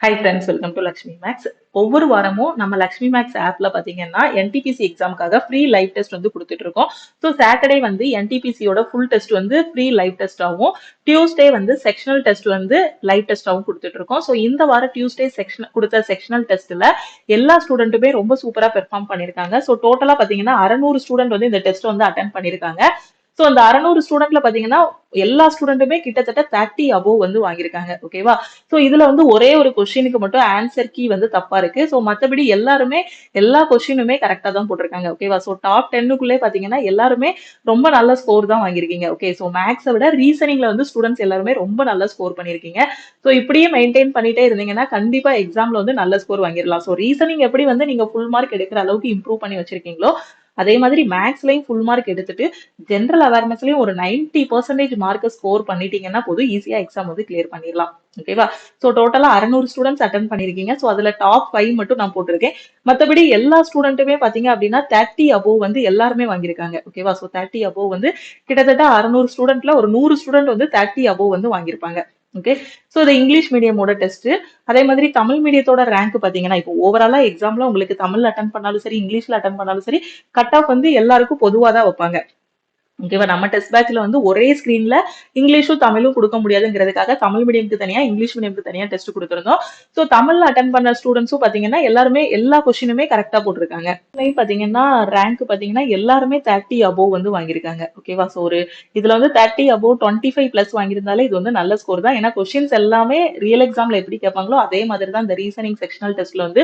Hi friends, welcome to Lakshmi maths. ஒவ்வொரு வாரமும் நம்ம லக்ஷ்மி மேக்ஸ் ஆப்ல பாத்தீங்கன்னா என்டிபிசி எக்ஸாமுக்காக ஃப்ரீ லைவ் டெஸ்ட் வந்து கொடுத்துட்டு இருக்கோம். ஸோ சாட்டர்டே வந்து என்டிபிசியோட ஃபுல் டெஸ்ட் வந்து ஃப்ரீ லைவ் டெஸ்டாகவும், டியூஸ்டே வந்து செக்ஷனல் டெஸ்ட் வந்து லைவ் டெஸ்டாகவும் கொடுத்துட்டு இருக்கோம். ஸோ இந்த வாரம் டியூஸ்டே செக்ஷன் கொடுத்த செக்ஷனல் டெஸ்ட்ல எல்லா ஸ்டூடெண்ட்டுமே ரொம்ப சூப்பரா பெர்ஃபார்ம் பண்ணியிருக்காங்க. ஸோ டோட்டலா பாத்தீங்கன்னா 600 ஸ்டூடெண்ட் வந்து இந்த டெஸ்ட் வந்து அட்டன் பண்ணியிருக்காங்க. ஸோ அந்த 600 ஸ்டூடெண்ட்ல பாத்தீங்கன்னா எல்லா ஸ்டூடெண்ட்டுமே கிட்டத்தட்ட 30 அபோவ் வந்து வாங்கியிருக்காங்க. ஓகேவா? ஸோ இதுல வந்து ஒரே ஒரு கொஸ்டினுக்கு மட்டும் ஆன்சர் கீ வந்து தப்பா இருக்கு. ஸோ மற்றபடி எல்லாருமே எல்லா கொஸ்டினுமே கரெக்டா தான் போட்டிருக்காங்க. ஓகேவா? ஸோ டாப் 10க்குள்ளே பாத்தீங்கன்னா எல்லாருமே ரொம்ப நல்ல ஸ்கோர் தான் வாங்கியிருக்கீங்க. ஓகே, ஸோ மேக்ஸை விட ரீசனிங்ல வந்து ஸ்டூடெண்ட்ஸ் எல்லாருமே ரொம்ப நல்ல ஸ்கோர் பண்ணியிருக்கீங்க. ஸோ இப்படியே மெயின்டைன் பண்ணிட்டே இருந்தீங்கன்னா கண்டிப்பா எக்ஸாம்ல வந்து நல்ல ஸ்கோர் வாங்கிடலாம். ஸோ ரீசனிங் எப்படி வந்து நீங்க ஃபுல் மார்க் எடுக்கிற அளவுக்கு இம்ப்ரூவ் பண்ணி வச்சிருக்கீங்களோ, அதே மாதிரி மேக்ஸ்லயும் ஃபுல் மார்க் எடுத்துட்டு ஜென்ரல் அவேர்னஸ்லயும் ஒரு 90% மார்க் ஸ்கோர் பண்ணிட்டீங்கன்னா போதும், ஈஸியா எக்ஸாம் வந்து கிளியர் பண்ணிடலாம். ஓகேவா? ஸோ டோட்டலா 600 ஸ்டூடெண்ட்ஸ் அட்டன் பண்ணிருக்கீங்க. ஸோ அதுல டாப் 5 மட்டும் நான் போட்டிருக்கேன். மற்றபடி எல்லா ஸ்டூடெண்ட்டுமே பாத்தீங்க அப்படின்னா 30 அபோவ் வந்து எல்லாருமே வாங்கியிருக்காங்க. ஓகேவா? ஸோ 30 அபோவ் வந்து கிட்டத்தட்ட 600 ஸ்டூடெண்ட்ல ஒரு 100 ஸ்டூடெண்ட் வந்து 30 அபோவ் வந்து வாங்கியிருப்பாங்க. ஓகே, ஸோ இது இங்கிலீஷ் மீடியமோட டெஸ்ட். அதே மாதிரி தமிழ் மீடியத்தோட ரேங்க் பாத்தீங்கன்னா இப்போ ஓவராலா எக்ஸாம்ல உங்களுக்கு தமிழ்ல அட்டன் பண்ணாலும் சரி, இங்கிலீஷ்ல அட்டன் பண்ணாலும் சரி, கட் ஆஃப் வந்து எல்லாருக்கும் பொதுவா தான் வைப்பாங்க. ஓகேவா? நம்ம டெஸ்ட் பேட்ச்ல வந்து ஒரே ஸ்கிரீன்ல இங்கிலீஷும் தமிழும் கொடுக்க முடியாதுங்கிறதுக்காக தமிழ் மீடியம்க்கு தனியா, இங்கிலீஷ் மீடியம்க்கு தனியா டெஸ்ட் கொடுத்துருந்தோம். ஸோ தமிழ்ல அட்டன் பண்ண ஸ்டூடெண்ட்ஸும் பாத்தீங்கன்னா எல்லாருமே எல்லா கொஸ்டினுமே கரெக்டா போட்டிருக்காங்க. இதுலயும் பாத்தீங்கன்னா ரேங்க் பாத்தீங்கன்னா எல்லாருமே 30 அபோவ் வந்து வாங்கியிருக்காங்க. ஓகேவா? ஸோ ஒரு இதுல வந்து 30 அபோவ் 25 பிளஸ் வாங்கியிருந்தாலே இது வந்து நல்ல ஸ்கோர் தான். ஏன்னா கொஸ்டின்ஸ் எல்லாமே ரியல் எக்ஸாம்ல எப்படி கேட்பாங்களோ அதே மாதிரி தான் இந்த ரீசனிங் செக்ஷனல் டெஸ்ட்ல வந்து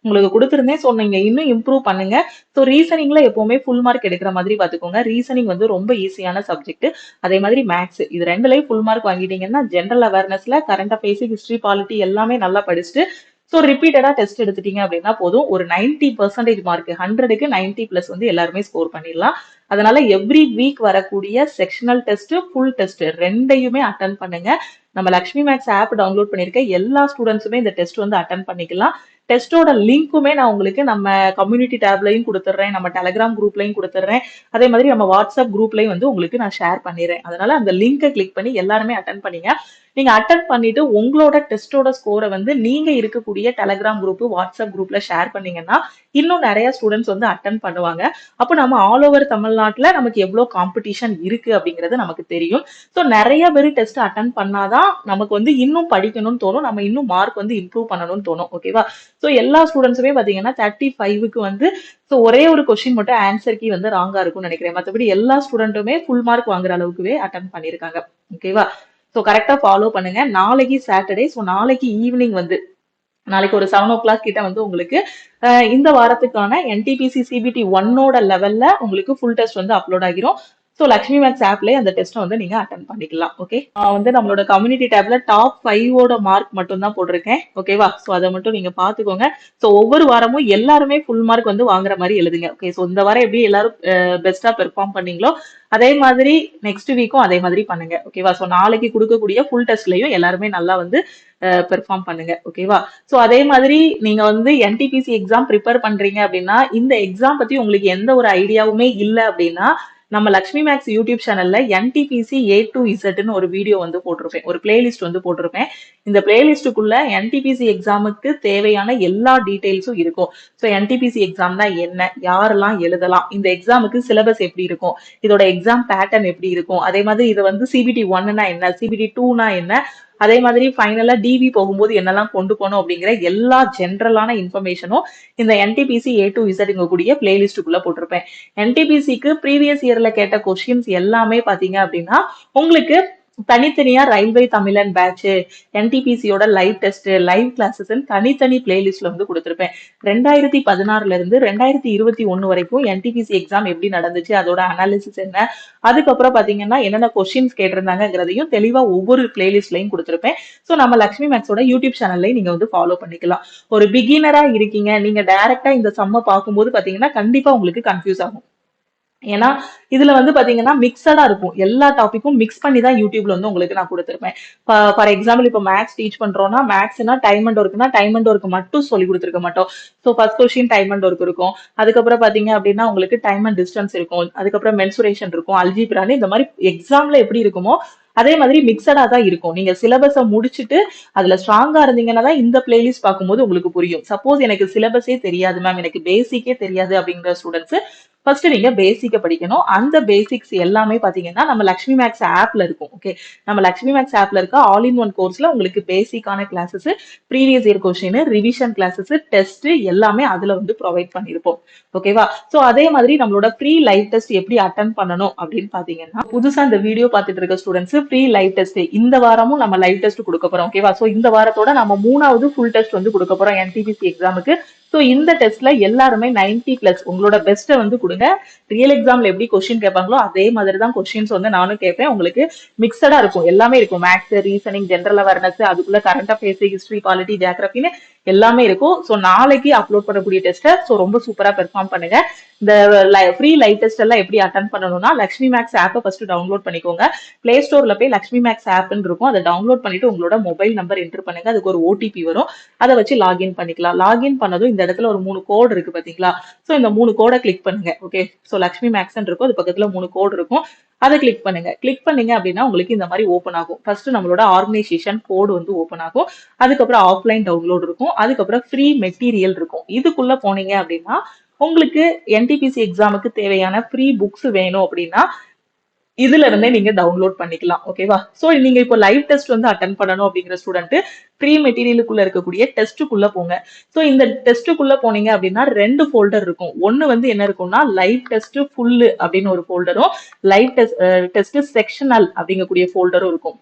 உங்களுக்கு கொடுத்துருந்தேன். ஸோ நீங்க இன்னும் இம்ப்ரூவ் பண்ணுங்க. ஸோ ரீசனிங்ல எப்பவுமே ஃபுல் மார்க் எடுக்கிற மாதிரி பாத்துக்கோங்க. ரீசனிங் வந்து ரொம்ப ஈஸியான சப்ஜெக்ட். அதே மாதிரி மேக்ஸ், இது ரெண்டுலயும் ஃபுல் மார்க் வாங்கிட்டீங்கன்னா ஜென்ரல் அவேர்னஸ்ல கரண்ட் அஃபேர்ஸ், ஹிஸ்டரி, பாலிட்டி எல்லாமே நல்லா படிச்சுட்டு ஸோ ரிப்பீட்டடா டெஸ்ட் எடுத்துட்டீங்க அப்படின்னா போதும், ஒரு 90% மார்க், 100க்கு 90 பிளஸ் வந்து எல்லாருமே ஸ்கோர் பண்ணிடலாம். அதனால எவ்ரி வீக் வரக்கூடிய செக்ஷனல் டெஸ்ட், ஃபுல் டெஸ்ட் ரெண்டையுமே அட்டன் பண்ணுங்க. நம்ம லக்ஷ்மி மேக்ஸ் ஆப் டவுன்லோட் பண்ணிருக்க எல்லா ஸ்டூடெண்ட்ஸுமே இந்த டெஸ்ட் வந்து அட்டன் பண்ணிக்கலாம். டெஸ்டோட லிங்க்குமே நான் உங்களுக்கு நம்ம கம்யூனிட்டி டேப்லையும் கொடுத்துட்றேன், நம்ம டெலிகிராம் குரூப்லையும் கொடுத்துட்றேன், அதே மாதிரி நம்ம வாட்ஸ்அப் குரூப்லையும் வந்து உங்களுக்கு நான் ஷேர் பண்ணிடுறேன். அதனால அந்த லிங்கை கிளிக் பண்ணி எல்லாருமே அட்டன் பண்ணீங்க. நீங்க அட்டன் பண்ணிட்டு உங்களோட டெஸ்டோட ஸ்கோரை வந்து நீங்க இருக்கக்கூடிய டெலிகிராம் குரூப், வாட்ஸ்அப் குரூப்ல ஷேர் பண்ணீங்கன்னா இன்னும் நிறைய ஸ்டூடெண்ட்ஸ் வந்து அட்டன் பண்ணுவாங்க. அப்போ நம்ம ஆல் ஓவர் தமிழ்நாட்டுல நமக்கு எவ்வளவு காம்படிஷன் இருக்கு அப்படிங்கிறது நமக்கு தெரியும். ஸோ நிறைய பேர் டெஸ்ட் அட்டன் பண்ணாதான் நமக்கு வந்து இன்னும் படிக்கணும்னு தோணும், நம்ம இன்னும் மார்க் வந்து இம்ப்ரூவ் பண்ணணும்னு தோணும். ஓகேவா? ஸோ எல்லா ஸ்டூடெண்ட்ஸுமே பாத்தீங்கன்னா 35க்கு வந்து ஸோ ஒரே ஒரு கொஸ்டின் மட்டும் ஆன்சர் கீ வந்து ராங்கா இருக்கும்னு நினைக்கிறேன். மற்றபடி எல்லா ஸ்டூடெண்ட்டுமே ஃபுல் மார்க் வாங்குற அளவுக்குவே அட்டன் பண்ணியிருக்காங்க. ஓகேவா? ஸோ கரெக்டா ஃபாலோ பண்ணுங்க. நாளைக்கு சாட்டர்டே, ஸோ நாளைக்கு ஈவினிங் வந்து நாளைக்கு ஒரு 7 o'clock கிட்ட வந்து உங்களுக்கு இந்த வாரத்துக்கான என்டிபிசி சிபிடி 1ஓட லெவல்ல உங்களுக்கு ஃபுல் டெஸ்ட் வந்து அப்லோட் ஆகிரும். ஸோ லக்ஷ்மி மேக்ஸ் ஆப்லேயே அந்த டெஸ்ட்டை வந்து நீங்க அட்டன் பண்ணிக்கலாம். ஓகே, வந்து நம்மளோட கம்யூனிட்டி டேப்ல டாப் 5ஓட மார்க் மட்டும் தான் போட்டிருக்கேன். ஓகேவா? ஸோ அதை மட்டும் நீங்க பாத்துக்கோங்க. ஸோ ஒவ்வொரு வாரமும் எல்லாருமே ஃபுல் மார்க் வந்து வாங்குற மாதிரி எழுதுங்க. ஓகே, ஸோ இந்த வாரம் எப்படி எல்லாரும் பெஸ்டா பெர்ஃபார்ம் பண்ணீங்களோ அதே மாதிரி நெக்ஸ்ட் வீக்கும் அதே மாதிரி பண்ணுங்க. ஓகேவா? ஸோ நாளைக்கு கொடுக்கக்கூடிய ஃபுல் டெஸ்ட்லயும் எல்லாருமே நல்லா வந்து பெர்ஃபார்ம் பண்ணுங்க. ஓகேவா? ஸோ அதே மாதிரி நீங்க வந்து என்டிபிசி எக்ஸாம் ப்ரிப்பேர் பண்றீங்க அப்படின்னா, இந்த எக்ஸாம் பத்தி உங்களுக்கு எந்த ஒரு ஐடியாவுமே இல்லை அப்படின்னா, நம்ம லக்ஷ்மி மேக்ஸ் யூடியூப் சேனல்ல என்டிபிசி A to Zன்னு ஒரு வீடியோ வந்து போட்டிருப்பேன், ஒரு பிளேலிஸ்ட் வந்து போட்டிருப்பேன். இந்த பிளேலிஸ்டுக்குள்ள என்டிபிசி எக்ஸாமுக்கு தேவையான எல்லா டீடைல்ஸும் இருக்கும். ஸோ என்டிபிசி எக்ஸாம்னா என்ன, யாரெல்லாம் எழுதலாம், இந்த எக்ஸாமுக்கு சிலபஸ் எப்படி இருக்கும், இதோட எக்ஸாம் பேட்டர்ன் எப்படி இருக்கும், அதே மாதிரி இது வந்து சிபிடி 1னா என்ன, சிபிடி 2னா என்ன, அதே மாதிரி ஃபைனலா டிவி போகும்போது என்னெல்லாம் கொண்டு போகணும் அப்படிங்கிற எல்லா ஜென்ரலான இன்ஃபர்மேஷனும் இந்த என்டிபிசி A to Z கூடிய பிளேலிஸ்டுக்குள்ள போட்டிருப்பேன். என்டிபிசிக்கு ப்ரீவியஸ் இயர்ல கேட்ட கொஸ்டின்ஸ் எல்லாமே பாத்தீங்க அப்படின்னா உங்களுக்கு தனித்தனியா ரயில்வே தமிழன் பேட்ச், என்டிபிசியோட லைவ் டெஸ்ட், லைவ் கிளாஸஸ் தனித்தனி பிளேலிஸ்ட்ல வந்து கொடுத்திருப்பேன். 2016ல இருந்து 2021 வரைக்கும் என்டிபிசி எக்ஸாம் எப்படி நடந்துச்சு, அதோட அனாலிசிஸ் என்ன, அதுக்கப்புறம் பாத்தீங்கன்னா என்னென்ன கொஸ்டின்ஸ் கேட்டிருந்தாங்கிறதையும் தெளிவா ஒவ்வொரு பிளேலிஸ்ட்லயும் கொடுத்திருப்பேன். ஸோ நம்ம லக்ஷ்மி மேக்ஸோட யூடியூப் சேனல்லையும் நீங்க வந்து ஃபாலோ பண்ணிக்கலாம். ஒரு பிகினரா இருக்கீங்க, நீங்க டைரக்டா இந்த சம்ம பார்க்கும்போது பாத்தீங்கன்னா கண்டிப்பா உங்களுக்கு கன்ஃபியூஸ் ஆகும். ஏன்னா இதுல வந்து பாத்தீங்கன்னா மிக்சடா இருக்கும், எல்லா டாபிக்கும் மிக்ஸ் பண்ணி தான் யூடியூப்ல வந்து உங்களுக்கு நான் கொடுத்துருப்பேன். ஃபார் எக்ஸாம்பிள் இப்போ மேக்ஸ் டீச் பண்றோம்னா மேக்ஸ்னா டைம் அண்ட் ஒர்க்னா டைம் அண்ட் ஒர்க் மட்டும் சொல்லி கொடுத்துருக்க மாட்டோம். So first question time and work இருக்கும், அதுக்கப்புறம் பாத்தீங்க அப்படின்னா உங்களுக்கு டைம் அண்ட் டிஸ்டன்ஸ் இருக்கும், அதுக்கப்புறம் மென்சுரேஷன் இருக்கும், அல்ஜிப்ரான்னு இந்த மாதிரி எக்ஸாம்ல எப்படி இருக்குமோ அதே மாதிரி மிக்சடா தான் இருக்கும். நீங்க சிலபஸை முடிச்சுட்டு அதுல ஸ்ட்ராங்கா இருந்தீங்கன்னா தான் இந்த பிளேலிஸ்ட் பார்க்கும்போது உங்களுக்கு புரியும். சப்போஸ் எனக்கு சிலபஸே தெரியாது மேம், எனக்கு பேசிக்கே தெரியாது அப்படிங்கிற ஸ்டூடெண்ட்ஸ் ஃபர்ஸ்ட் நீங்க பேசிக்க படிக்கணும். அந்த பேசிக்ஸ் எல்லாமே பாத்தீங்கன்னா நம்ம லக்ஷ்மி மேக்ஸ் ஆப்ல இருக்கும். ஓகே, நம்ம லக்ஷ்மி மேக்ஸ் ஆப்ல இருக்க ஆல் இன் ஒன் கோர்ஸ்ல உங்களுக்கு பேசிக்கான classes, previous year question, revision classes, test எல்லாமே அதுல வந்து ப்ரொவைட் பண்ணிருப்போம். ஓகேவா? சோ அதே மாதிரி நம்மளோட ஃப்ரீ லைவ் டெஸ்ட் எப்படி அட்டன் பண்ணணும் அப்படின்னு பாத்தீங்கன்னா, புதுசா இந்த வீடியோ பார்த்துட்டு இருக்க ஸ்டூடெண்ட்ஸ் ஃப்ரீ லைவ் டெஸ்ட் இந்த வாரமும் நம்ம லைவ் டெஸ்ட் கொடுக்க போறோம். ஓகேவா? சோ இந்த வாரத்தோட நம்ம 3வது ஃபுல் டெஸ்ட் வந்து கொடுக்க போறோம் NTPC எக்ஸாமுக்கு. சோ இந்த டெஸ்ட்ல எல்லாருமே 90+ உங்களோட பெஸ்ட்டை வந்து கொடுங்க. ரியல் எக்ஸாம்ல எப்படி கொஸ்டின் கேட்பாங்களோ அதே மாதிரி தான் கொஸ்டின்ஸ் வந்து நானும் கேட்பேன். உங்களுக்கு மிக்சடா இருக்கும், எல்லாமே இருக்கும். மேக்ஸ், ரீசனிங், ஜென்ரல் அவேர்னஸ், அதுக்குள்ள கரண்ட் அஃபேர்ஸ், ஹிஸ்டரி, பாலிட்டி, ஜியோகிராஃபின்னு எல்லாமே இருக்கும். ஸோ நாளைக்கு அப்லோட் பண்ணக்கூடிய டெஸ்ட்டை ஸோ ரொம்ப சூப்பரா பெர்ஃபார்ம் பண்ணுங்க. இந்த ஃப்ரீ லைவ் டெஸ்ட் எல்லாம் எப்படி அட்டன் பண்ணணும்னா, லக்ஷ்மி மேக்ஸ் ஆப்பை ஃபர்ஸ்ட் டவுன்லோட் பண்ணிக்கோங்க. பிளே ஸ்டோர்ல போய் லக்ஷ்மி மேக்ஸ் ஆப்னு இருக்கும், அதை டவுன்லோட் பண்ணிட்டு உங்களோட மொபைல் நம்பர் என்டர் பண்ணுங்க. அதுக்கு ஒரு OTP வரும், அதை வச்சு லாகின் பண்ணிக்கலாம். லாகின் பண்ணதும் இந்த இடத்துல ஒரு 3 கோடு இருக்கு பாத்தீங்களா? ஸோ இந்த 3 கோடை கிளிக் பண்ணுங்க. ஓகே, ஸோ லக்ஷ்மி மேக்ஸ் இருக்கும், அது பக்கத்துல 3 கோடு இருக்கும், அதை கிளிக் பண்ணுங்க. கிளிக் பண்ணீங்க அப்படின்னா உங்களுக்கு இந்த மாதிரி ஓப்பன் ஆகும். ஃபர்ஸ்ட் நம்மளோட ஆர்கனைசேஷன் கோடு வந்து ஓப்பன் ஆகும். அதுக்கப்புறம் ஆஃப்லைன் டவுன்லோட் இருக்கும், அதுக்கப்புறம் ஃப்ரீ மெட்டீரியல் இருக்கும். இதுக்குள்ள போனீங்க அப்படின்னா உங்களுக்கு NTPC எக்ஸாமுக்கு தேவையான ஃப்ரீ புக்ஸ் வேணும் அப்படின்னா இதுல இருந்தே நீங்க டவுன்லோட் பண்ணிக்கலாம். ஓகேவா? சோ நீங்க இப்போ லைவ் டெஸ்ட் வந்து அட்டன் பண்ணணும் அப்படிங்கிற ஸ்டூடெண்ட் ஃப்ரீ மெட்டீரியலுக்குள்ள இருக்கக்கூடிய டெஸ்ட்டுக்குள்ள போங்க. சோ இந்த டெஸ்ட்டுக்குள்ள போனீங்க அப்படின்னா 2 ஃபோல்டர் இருக்கும். ஒன்னு வந்து என்ன இருக்கும்னா லைவ் டெஸ்ட் ஃபுல் அப்படின்னு ஒரு ஃபோல்டரும், லைவ் டெஸ்ட் செக்ஷனல் அப்படிங்கக்கூடிய ஃபோல்டரும் இருக்கும்.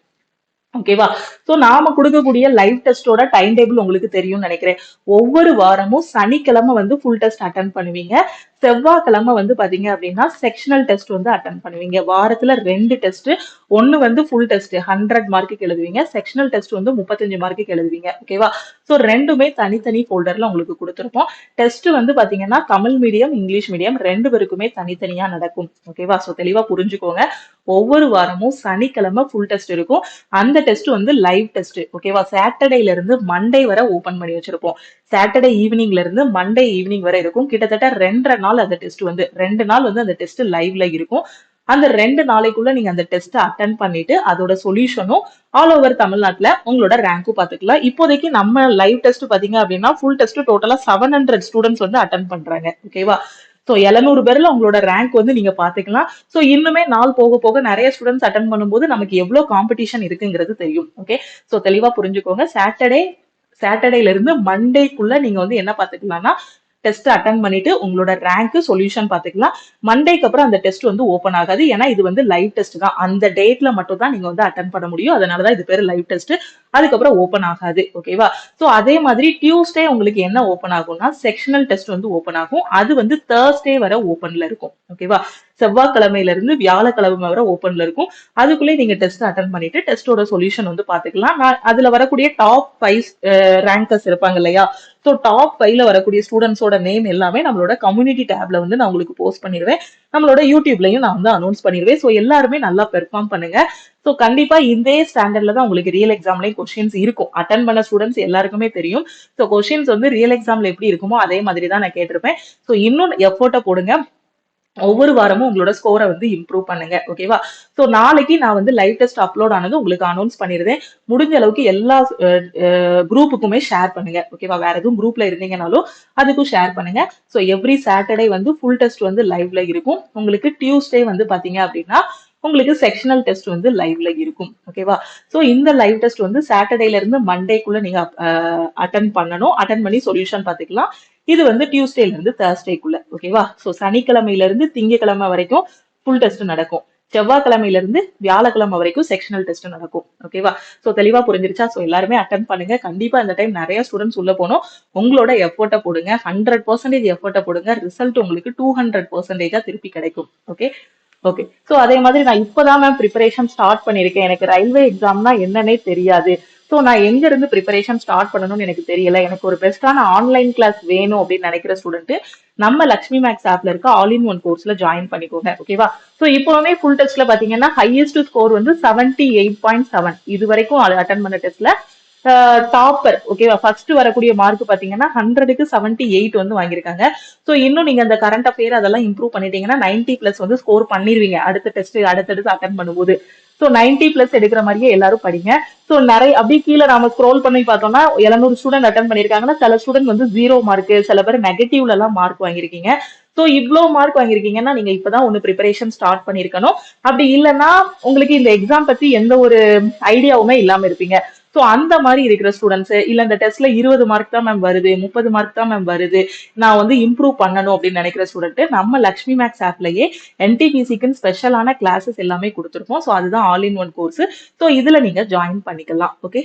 ஓகேவா? சோ நாம கொடுக்கக்கூடிய லைவ் டெஸ்டோட டைம் டேபிள் உங்களுக்கு தெரியும்னு நினைக்கிறேன். ஒவ்வொரு வாரமும் சனிக்கிழமை வந்து ஃபுல் டெஸ்ட் அட்டன் பண்ணுவீங்க. செவ்வாய்க்கிழமை வந்து பாத்தீங்க அப்படின்னா செக்ஷனல் டெஸ்ட் வந்து அட்டன் பண்ணுவீங்க. வாரத்துல 2 டெஸ்ட், ஒன்னு வந்து ஃபுல் டெஸ்ட் 100 மார்க்குக்கு எழுதுவீங்க, செக்ஷனல் டெஸ்ட் வந்து 35 மார்க்குக்கு எழுதுவீங்க. ஓகேவா? சோ ரெண்டுமே தனித்தனி ஃபோல்டர்ல உங்களுக்கு கொடுத்துருப்போம். டெஸ்ட் வந்து பாத்தீங்கன்னா தமிழ் மீடியம், இங்கிலீஷ் மீடியம் 2 பேருக்குமே தனித்தனியா நடக்கும். ஓகேவா? சோ தெளிவா புரிஞ்சுக்கோங்க. ஒவ்வொரு வாரமும் சனிக்கிழமை ஃபுல் டெஸ்ட் இருக்கும். அந்த டெஸ்ட் வந்து லைவ் டெஸ்ட். ஓகேவா? சாட்டர்டேல இருந்து மண்டே வரை ஓபன் பண்ணி வச்சிருப்போம். சாட்டர்டே ஈவினிங்ல இருந்து மண்டே ஈவினிங் வரை இருக்கும். கிட்டத்தட்ட 2.5 நாள் அந்த டெஸ்ட் வந்து 2 நாள் வந்து அந்த டெஸ்ட் லைவ்ல இருக்கும். அந்த 2 நாளைக்குள்ள நீங்க அந்த டெஸ்ட் அட்டன் பண்ணிட்டு அதோட சொல்யூஷனும் ஆல் ஓவர் தமிழ்நாட்டுல உங்களோட ரேங்க்கும் பாத்துக்கலாம். இப்போதைக்கு நம்ம லைவ் டெஸ்ட் பாத்தீங்க அப்படின்னா ஃபுல் டெஸ்ட் டோட்டலா 700 ஸ்டூடெண்ட்ஸ் வந்து அட்டன் பண்றாங்க. ஓகேவா? சோ 700 பேர்ல உங்களோட ரேங்க் வந்து நீங்க பாத்துக்கலாம். சோ இன்னுமே நாள் போக போக நிறைய ஸ்டூடெண்ட்ஸ் அட்டன் பண்ணும்போது நமக்கு எவ்வளவு காம்படிஷன் இருக்குங்கிறது தெரியும். ஓகே, சோ தெளிவா புரிஞ்சுக்கோங்க. சாட்டர்டேல இருந்து மண்டேக்குள்ள நீங்க வந்து என்ன பாத்துக்கலாம்னா டெஸ்ட் அட்டன் பண்ணிட்டு உங்களோட ரேங்க் சொல்யூஷன் பாத்துக்கலாம். மண்டேக்கு அப்புறம் அந்த டெஸ்ட் வந்து ஓபன் ஆகாது. ஏன்னா இது வந்து லைவ் டெஸ்ட் தான். அந்த டேட்ல மட்டும் தான் நீங்க வந்து அட்டன் பண்ண முடியும். அதனாலதான் இது பேரு லைவ் டெஸ்ட். அதுக்கப்புறம் ஓபன் ஆகாது. ஓகேவா? சோ அதே மாதிரி டியூஸ்டே உங்களுக்கு என்ன ஓபன் ஆகும்னா செக்ஷனல் டெஸ்ட் வந்து ஓபன் ஆகும். அது வந்து தேர்ஸ்டே வரை ஓபன்ல இருக்கும். ஓகேவா? செவ்வாய்க்கிழமையில இருந்து வியாழக்கிழமை வரை ஓபன்ல இருக்கும். அதுக்குள்ளே நீங்க டெஸ்ட் அட்டன் பண்ணிட்டு டெஸ்டோட சொல்யூஷன் வந்து பாத்துக்கலாம். அதுல வரக்கூடிய டாப் 5 ரேங்கர்ஸ் இருப்பாங்க இல்லையா? ஸோ டாப் 5ல வரக்கூடிய ஸ்டூடெண்ட்ஸோட நேம் எல்லாமே நம்மளோட கம்யூனிட்டி டேப்ல வந்து நான் உங்களுக்கு போஸ்ட் பண்ணிடுவேன். நம்மளோட யூடியூப்லயும் நான் வந்து அனௌன்ஸ் பண்ணிடுவேன். ஸோ எல்லாருமே நல்லா பெர்ஃபார்ம் பண்ணுங்க. ஸோ கண்டிப்பா இதே ஸ்டாண்டர்ட்ல தான் உங்களுக்கு ரியல் எக்ஸாம்லயும் கொஸ்டின்ஸ் இருக்கும். அட்டன் பண்ண ஸ்டூடெண்ட்ஸ் எல்லாருக்குமே தெரியும். ஸோ கொஸ்டின்ஸ் வந்து ரியல் எக்ஸாம்ல எப்படி இருக்குமோ அதே மாதிரி தான் நான் கேட்டிருப்பேன். ஸோ இன்னும் எஃபோர்ட்டை போடுங்க. ஒவ்வொரு வாரமும் உங்களோட ஸ்கோரை வந்து இம்ப்ரூவ் பண்ணுங்க. ஓகேவா? சோ நாளைக்கு நான் வந்து லைவ் டெஸ்ட் அப்லோட் ஆனது உங்களுக்கு அனௌன்ஸ் பண்ணிருந்தேன். முடிஞ்ச அளவுக்கு எல்லா குரூப்புக்குமே ஷேர் பண்ணுங்க. ஓகேவா? வேற எதுவும் குரூப்ல இருந்தீங்கனாலும் அதுக்கும் ஷேர் பண்ணுங்க. சோ எவ்ரி சாட்டர்டே வந்து ஃபுல் டெஸ்ட் வந்து லைவ்ல இருக்கும். உங்களுக்கு டியூஸ்டே வந்து பாத்தீங்க அப்படின்னா உங்களுக்கு செக்ஷனல் டெஸ்ட் வந்து லைவ்ல இருக்கும். ஓகேவா? சோ இந்த லைவ் டெஸ்ட் வந்து சாட்டர்டேல இருந்து மண்டேக்குள்ள நீங்க அட்டன் பண்ணணும். அட்டன் பண்ணி சொல்யூஷன் பாத்துக்கலாம். இது வந்து டியூஸ்டேல இருந்து தேர்ஸ்டேக்குள்ள. ஓகேவா? சோ சனிக்கிழமையில இருந்து திங்கக்கிழமை வரைக்கும் ஃபுல் டெஸ்ட் நடக்கும். செவ்வாய்க்கிழமையில இருந்து வியாழக்கிழமை வரைக்கும் செக்ஷனல் டெஸ்ட் நடக்கும். ஓகேவா? சோ தெளிவா புரிஞ்சிருச்சா? சோ எல்லாருமே அட்டன் பண்ணுங்க. கண்டிப்பா இந்த டைம் நிறைய ஸ்டூடெண்ட்ஸ் உள்ள போனோம். உங்களோட எஃபோர்ட்டை போடுங்க. 100% எஃபோர்ட்டை போடுங்க. ரிசல்ட் உங்களுக்கு 200% திருப்பி கிடைக்கும். Okay okay. சோ அதே மாதிரி நான் இப்பதான் மேம் ப்ரிப்பரேஷன் ஸ்டார்ட் பண்ணிருக்கேன். எனக்கு ரயில்வே எக்ஸாம்னா என்னன்னே தெரியாது. சோ நான் எங்க இருந்து ப்ரிப்பரேஷன் ஸ்டார்ட் பண்ணணும்னு எனக்கு தெரியல. எனக்கு ஒரு பெஸ்டான ஆன்லைன் கிளாஸ் வேணும் அப்படின்னு நினைக்கிற ஸ்டூடெண்ட் நம்ம லக்ஷ்மி மேக்ஸ் ஆப்ல இருக்க ஆல் இன் ஒன் கோர்ஸ்ல ஜாயின் பண்ணிக்கோங்க. ஓகேவா? சோ இப்போவுமே ஃபுல் டெஸ்ட்ல பாத்தீங்கன்னா ஹையஸ்ட் ஸ்கோர் வந்து 78.7 இது வரைக்கும் அட்டன் பண்ண டெஸ்ட்ல டாப்பர் ஓகேவா, ஃபர்ஸ்ட் வரக்கூடிய மார்க் பாத்தீங்கன்னா 100க்கு 78 வந்து வாங்கியிருக்காங்க. ஸோ இன்னும் நீங்க அந்த கரண்ட் அஃபேர் அதெல்லாம் இம்ப்ரூவ் பண்ணிட்டீங்கன்னா 90 பிளஸ் வந்து ஸ்கோர் பண்ணிருவீங்க அடுத்த டெஸ்ட் அடுத்தடுத்து அட்டன் பண்ணும்போது. ஸோ 90 பிளஸ் எடுக்கிற மாதிரியே எல்லாரும் படிங்க. ஸோ நிறைய அப்படியே கீழே நாம ஸ்க்ரோல் பண்ணி பார்த்தோம்னா 700 ஸ்டூடெண்ட் அட்டன் பண்ணிருக்காங்கன்னா சில ஸ்டூடெண்ட் வந்து 0 மார்க், சில பேர் நெகட்டிவ்ல எல்லாம் மார்க் வாங்கியிருக்கீங்க. ஸோ இவ்வளோ மார்க் வாங்கியிருக்கீங்கன்னா நீங்க இப்பதான் ஒன்னு ப்ரிப்பரேஷன் ஸ்டார்ட் பண்ணிருக்கணும். அப்படி இல்லைன்னா உங்களுக்கு இந்த எக்ஸாம் பத்தி எந்த ஒரு ஐடியாவுமே இல்லாம இருப்பீங்க. ஸோ அந்த மாதிரி இருக்கிற ஸ்டூடெண்ட்ஸ் இல்ல இந்த டெஸ்ட்ல 20 மார்க் தான் மேம் வருது, 30 மார்க் தான் மேம் வருது, நான் வந்து இம்ப்ரூவ் பண்ணணும் அப்படின்னு நினைக்கிற ஸ்டூடெண்ட் நம்ம லக்ஷ்மி மேக்ஸ் ஆப்லயே என்டிபிசிக்குன்னு ஸ்பெஷலான கிளாஸஸ் எல்லாமே கொடுத்துருக்கோம். ஸோ அதுதான் all in one course. So இதுல நீங்க ஜாயின் பண்ணிக்கலாம். ஓகே.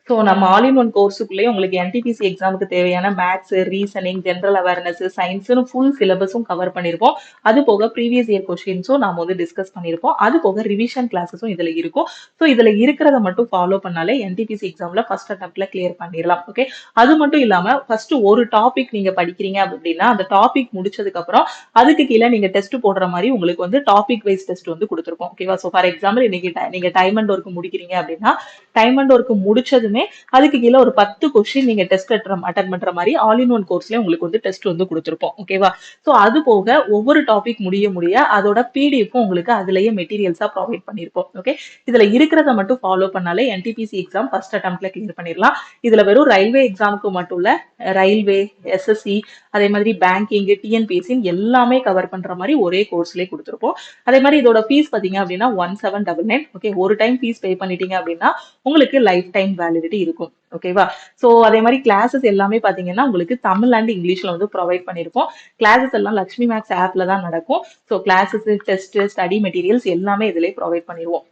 ஸோ நம்ம ஆல் இன் ஒன் கோர்ஸுக்குள்ளேயே உங்களுக்கு என்டிபிசி எக்ஸாமுக்கு தேவையான மேத்ஸ், ரீசனிங், ஜென்ரல் அவேர்னஸ், சயின்ஸ்னு ஃபுல் சிலபஸும் கவர் பண்ணியிருப்போம். அது போக ப்ரீவியஸ் இயர் கொஸ்டின்ஸும் நாம வந்து டிஸ்கஸ் பண்ணியிருப்போம். அது போக ரிவிஷன் கிளாஸஸும் இதுல இருக்கும். ஸோ இதுல இருக்கிறத மட்டும் ஃபாலோ பண்ணாலே என்டிபிசி எக்ஸாம்ல ஃபர்ஸ்ட் அட்டம்ப்ட்ல கிளியர் பண்ணிடலாம். ஓகே. அது மட்டும் இல்லாம ஃபர்ஸ்ட் ஒரு டாபிக் நீங்க படிக்கிறீங்க அப்படின்னா அந்த டாபிக் முடிச்சதுக்கு அப்புறம் அதுக்கு கீழே நீங்க டெஸ்ட் போடுற மாதிரி உங்களுக்கு வந்து டாபிக் வைஸ் டெஸ்ட் வந்து கொடுத்துருக்கோம். ஓகேவா. ஸோ ஃபார் எக்ஸாம்பிள் இன்னைக்கு நீங்க டைம் அண்ட் ஒர்க் முடிக்கிறீங்க அப்படின்னா டைம் அண்ட் ஒர்க் முடிச்சதுமே அதுக்கு கீழே ஒரு 10 கொஸ்டின் நீங்க டெஸ்ட் அட்டன் பண்ற மாதிரி ஆல் இன் ஒன் கோர்ஸ்ல உங்களுக்கு வந்து டெஸ்ட் வந்து கொடுத்துருப்போம். ஓகேவா. சோ அது போக ஒவ்வொரு டாபிக் முடிய அதோட பிடிஎஃப் உங்களுக்கு அதுலயே மெட்டீரியல்ஸா ப்ரொவைட் பண்ணிருப்போம். ஓகே. இதுல இருக்கிறத மட்டும் ஃபாலோ பண்ணாலே என்டிபிசி எக்ஸாம் ஃபர்ஸ்ட் அட்டம்ப்ட்ல கிளியர் பண்ணிடலாம். இதுல வெறும் ரயில்வே எக்ஸாமுக்கு மட்டும் இல்ல, ரயில்வே, எஸ்எஸ்சி, அதே மாதிரி பேங்கிங், டிஎன்பிஎஸ்சி எல்லாமே கவர் பண்ற மாதிரி ஒரே கோர்ஸ்லயே கொடுத்துருப்போம். அதே மாதிரி இதோட ஃபீஸ் பாத்தீங்க அப்படின்னா 1799. ஓகே. ஒரு டைம் ஃபீஸ் பே பண்ணிட்டீங்க அப்படின்னா உங்களுக்கு லைஃப் டைம் வேலிடிட்டி இருக்கும். ஓகேவா. சோ அதே மாதிரி கிளாஸஸ் எல்லாமே பாத்தீங்கன்னா உங்களுக்கு தமிழ் அண்ட் இங்கிலீஷ்ல வந்து ப்ரொவைட் பண்ணிருப்போம். கிளாஸஸ் எல்லாம் லக்ஷ்மி மேக்ஸ் ஆப்ல தான் நடக்கும். So classes, test, study materials எல்லாமே இதுலயே ப்ரொவைட் பண்ணிடுவோம்.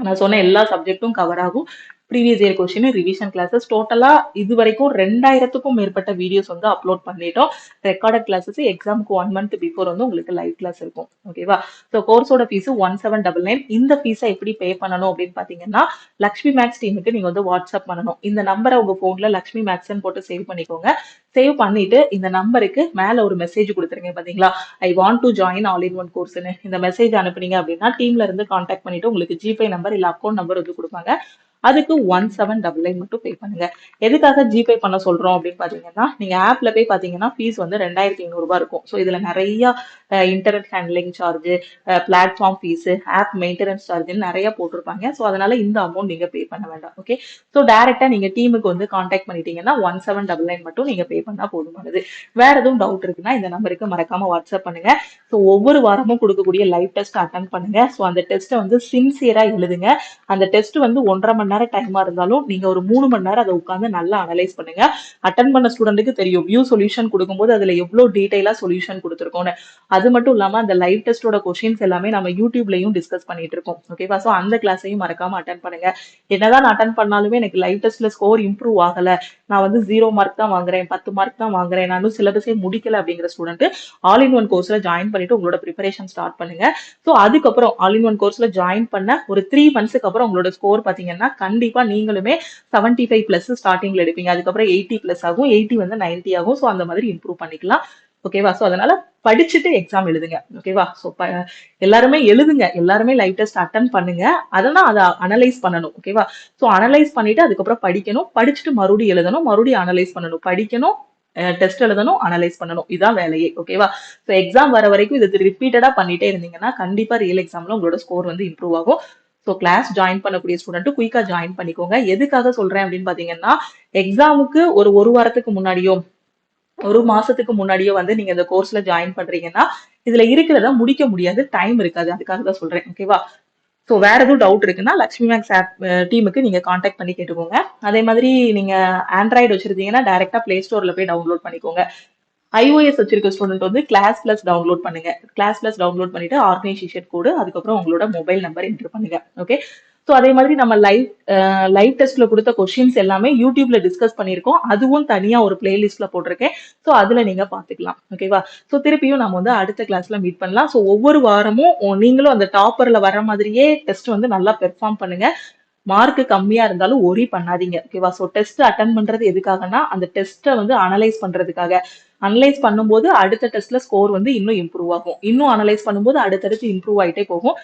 நான் சொன்ன எல்லா சப்ஜெக்ட்டும் கவர் ஆகும். Previous year question, revision classes டோட்டலா இது வரைக்கும் 2000க்கும் மேற்பட்ட வீடியோஸ் வந்து அப்லோட் பண்ணிட்டோம். ரெக்கார்டட் கிளாஸஸ் எக்ஸாமுக்கு 1 மந்த் பிஃபோர் வந்து உங்களுக்கு லைவ் கிளாஸ் இருக்கும். ஓகேவா. ஸோ கோர்ஸோட ஃபீஸ் 1799. இந்த ஃபீஸை எப்படி பே பண்ணணும் அப்படின்னு பாத்தீங்கன்னா லக்ஷ்மி மேக்ஸ் டீமுக்கு நீங்க வந்து வாட்ஸ்அப் பண்ணணும். இந்த நம்பரை உங்க போன்ல லக்ஷ்மி மேக்ஸ்ன்னு போட்டு சேவ் பண்ணிக்கோங்க. சேவ் பண்ணிட்டு இந்த நம்பருக்கு மேல ஒரு மெசேஜ் கொடுத்துருங்க பாத்தீங்களா, I want to join all in one கோர்ஸ்னு. இந்த மெசேஜ் அனுப்புனீங்க அப்படின்னா டீம்ல இருந்து கான்டாக்ட் பண்ணிட்டு உங்களுக்கு ஜிபே நம்பர் இல்ல அக்கௌண்ட் நம்பர் வந்து கொடுப்பாங்க. அதுக்கு 1799 மட்டும் பே பண்ணுங்க. எதுக்காக ஜிபே பண்ண சொல்றோம் அப்படின்னு பாத்தீங்கன்னா நீங்க ஆப்ல போய் பாத்தீங்கன்னா ஃபீஸ் வந்து 2500 ரூபாய் இருக்கும். ஸோ இதுல நிறைய internet handling charge, platform fees, app maintenance சார்ஜ்னு நிறைய போட்டிருப்பாங்க. ஸோ அதனால இந்த அமௌண்ட் நீங்க பே பண்ண வேண்டாம். ஓகே. ஸோ டைரக்டா நீங்க டீமுக்கு வந்து கான்டாக்ட் பண்ணிட்டீங்கன்னா 1799 மட்டும் நீங்க பே பண்ணா போதுமானது. வேற எதுவும் டவுட் இருக்குன்னா இந்த நம்பருக்கு மறக்காம வாட்ஸ்அப் பண்ணுங்க. ஸோ ஒவ்வொரு வாரமும் கொடுக்கக்கூடிய லைவ் டெஸ்ட் அட்டன் பண்ணுங்க. ஸோ அந்த டெஸ்ட்டை வந்து சின்சியரா எழுதுங்க. அந்த டெஸ்ட் வந்து 1.5 மணி நேரம் டைமா இருந்தாலும் நீங்க ஒரு 3 மணி நேரம் அதை உட்காந்து நல்லா அனலைஸ் பண்ணுங்க. அட்டன் பண்ண ஸ்டூடெண்ட்டுக்கு தெரியும் வியூ சொல்யூஷன் கொடுக்கும்போது அதுல எவ்வளவு டீடைலா சொல்யூஷன் கொடுத்துருக்கோம்னு. அது மட்டும் இல்லாம அந்த லைவ் டெஸ்டோட கொஸ்டின்ஸ் எல்லாமே நம்ம யூடியூப்லயும் டிஸ்கஸ் பண்ணிட்டு இருக்கோம். ஓகேவா. சோ அந்த கிளாஸையும் மறக்காம அட்டன் பண்ணுங்க. என்னதான் அட்டன் பண்ணாலுமே எனக்கு லைவ் டெஸ்ட்ல ஸ்கோர் இம்ப்ரூவ் ஆகல, நான் வந்து 0 மார்க் தான் வாங்குறேன், 10 மார்க் தான் வாங்குறேன், நானும் சிலபஸே முடிக்கல அப்படிங்கிற ஸ்டூடெண்ட் ஆல் இன் ஒன் கோர்ஸ்ல ஜாயின் பண்ணிட்டு உங்களோட ப்ரிப்பரேஷன் ஸ்டார்ட் பண்ணுங்க. ஸோ அதுக்கப்புறம் ஆல் இன் ஒன் கோர்ஸ்ல ஜாயின் பண்ண ஒரு 3 மந்த்ஸ்க்கு அப்புறம் உங்களோட ஸ்கோர் பாத்தீங்கன்னா கண்டிப்பா நீங்களுமே 75 பிளஸ் ஸ்டார்டிங்ல எடுப்பீங்க. அதுக்கப்புறம் 80 பிளஸ் ஆகும், 80 வந்து 90 ஆகும். ஸோ அந்த மாதிரி இம்ப்ரூவ் பண்ணிக்கலாம். ஓகேவா. சோ அதனால படிச்சுட்டு எக்ஸாம் எழுதுங்க. ஓகேவா. சோ எல்லாருமே எழுதுங்க, எல்லாருமே லைவ் டெஸ்ட் அட்டன் பண்ணுங்க. அதெல்லாம் அதை அனலைஸ் பண்ணணும். ஓகேவா. சோ அனலைஸ் பண்ணிட்டு அதுக்கப்புறம் படிக்கணும், படிச்சுட்டு மறுபடியும் எழுதணும், மறுபடியும் அனலைஸ் பண்ணணும், படிக்கணும், டெஸ்ட் எழுதணும், அனலைஸ் பண்ணணும். இதான் வேலையே. ஓகேவா. ஸோ எக்ஸாம் வர வரைக்கும் இது ரிப்பீட்டடா பண்ணிட்டே இருந்தீங்கன்னா கண்டிப்பா ரியல் எக்ஸாம்ல உங்களோட ஸ்கோர் வந்து இம்ப்ரூவ் ஆகும். ஸோ கிளாஸ் ஜாயின் பண்ணக்கூடிய ஸ்டூடெண்ட் குயிக்கா ஜாயின் பண்ணிக்கோங்க. எதுக்காக சொல்றேன் அப்படின்னு பாத்தீங்கன்னா எக்ஸாமுக்கு ஒரு வாரத்துக்கு முன்னாடியோ ஒரு மாசத்துக்கு முன்னாடியோ வந்து நீங்க இந்த கோர்ஸ்ல ஜாயின் பண்றீங்கன்னா இதுல இருக்கிறத முடிக்க முடியாது, டைம் இருக்காது. அதுக்காக தான் சொல்றேன். ஓகேவா. ஸோ வேற எதுவும் டவுட் இருக்குன்னா லக்ஷ்மி மேக்ஸ் ஆப் டீமுக்கு நீங்க கான்டாக்ட் பண்ணி கேட்டுக்கோங்க. அதே மாதிரி நீங்க ஆண்ட்ராய்டு வச்சிருந்தீங்கன்னா டைரக்டா பிளே ஸ்டோர்ல போய் டவுன்லோட் பண்ணிக்கோங்க. iOS வச்சிருக்க ஸ்டூடெண்ட் வந்து கிளாஸ் பிளஸ் டவுன்லோட் பண்ணுங்க. கிளாஸ் பிளஸ் டவுன்லோட் பண்ணிட்டு ஆர்கனைசேஷன் கோடு, அதுக்கப்புறம் உங்களோட மொபைல் நம்பர் என்டர் பண்ணுங்க. ஓகே. ஸோ அதே மாதிரி நம்ம லைவ் டெஸ்ட்ல கொடுத்த கொஸ்டின்ஸ் எல்லாமே யூடியூப்ல டிஸ்கஸ் பண்ணியிருக்கோம். அதுவும் தனியா ஒரு பிளேலிஸ்ட்ல போட்டிருக்கேன். ஸோ அதுல நீங்க பாத்துக்கலாம். ஓகேவா. ஸோ திருப்பியும் நம்ம வந்து அடுத்த கிளாஸ்ல மீட் பண்ணலாம். ஸோ ஒவ்வொரு வாரமும் நீங்களும் அந்த டாப்பர்ல வர மாதிரியே டெஸ்ட் வந்து நல்லா பெர்ஃபார்ம் பண்ணுங்க. மார்க் கம்மியா இருந்தாலும் ஒரி பண்ணாதீங்க. ஓகேவா. ஸோ டெஸ்ட் அட்டன் பண்றது எதுக்காகனா அந்த டெஸ்ட்டை வந்து அனலைஸ் பண்றதுக்காக. அனலைஸ் பண்ணும்போது அடுத்த டெஸ்ட்ல ஸ்கோர் வந்து இன்னும் இம்ப்ரூவ் ஆகும், இன்னும் அனலைஸ் பண்ணும்போது அடுத்தடுத்து இம்ப்ரூவ் ஆயிட்டே போகும்.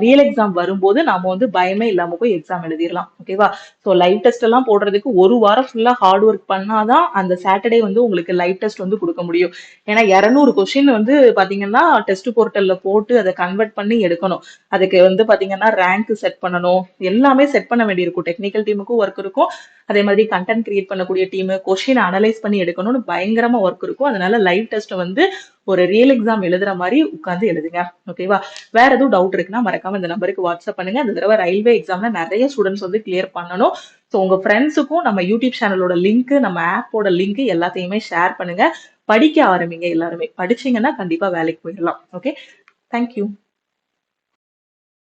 ரியல் எக்ஸாம் வரும்போது நாம வந்து பயமே இல்லாம போய் எக்ஸாம் எழுதிடலாம். ஓகேவா? ஸோ லைவ் டெஸ்ட் எல்லாம் போடுறதுக்கு ஒரு வாரம் ஃபுல்லா ஹார்ட் ஒர்க் பண்ணாதான் அந்த சாட்டர்டே வந்து உங்களுக்கு லைவ் டெஸ்ட் வந்து கொடுக்க முடியும். ஏன்னா 200 கொஸ்டின் வந்து பாத்தீங்கன்னா டெஸ்ட் போர்ட்டல்ல போட்டு அதை கன்வெர்ட் பண்ணி எடுக்கணும். அதுக்கு வந்து பாத்தீங்கன்னா ரேங்க் செட் பண்ணணும், எல்லாமே செட் பண்ண வேண்டியிருக்கும். டெக்னிக்கல் டீமுக்கும் ஒர்க் இருக்கும், அதே மாதிரி கண்டென்ட் கிரியேட் பண்ணக்கூடிய டீம் கொஸ்டின் அனலைஸ் பண்ணி எடுக்கணும்னு பயங்கரமா ஒர்க் இருக்கும். அதனால லைவ் டெஸ்ட் வந்து ஒரு ரியல் எக்ஸாம் எழுதுற மாதிரி உட்காந்து எழுதுங்க. ஓகேவா? வேற எதுவும் டவுட் இருக்குன்னா மறக்காம இந்த நம்பருக்கு வாட்ஸ்அப் பண்ணுங்க. இந்த தடவை ரயில்வே எக்ஸாம்ல நிறைய ஸ்டூடெண்ட்ஸ் வந்து கிளியர் பண்ணணும். ஸோ உங்க ஃப்ரெண்ட்ஸுக்கும் நம்ம யூடியூப் சேனலோட லிங்க், நம்ம ஆப்போட லிங்க் எல்லாத்தையுமே ஷேர் பண்ணுங்க. படிக்க ஆரம்பிங்க. எல்லாருமே படிச்சீங்கன்னா கண்டிப்பா வேலைக்கு போயிடலாம். Okay, thank you.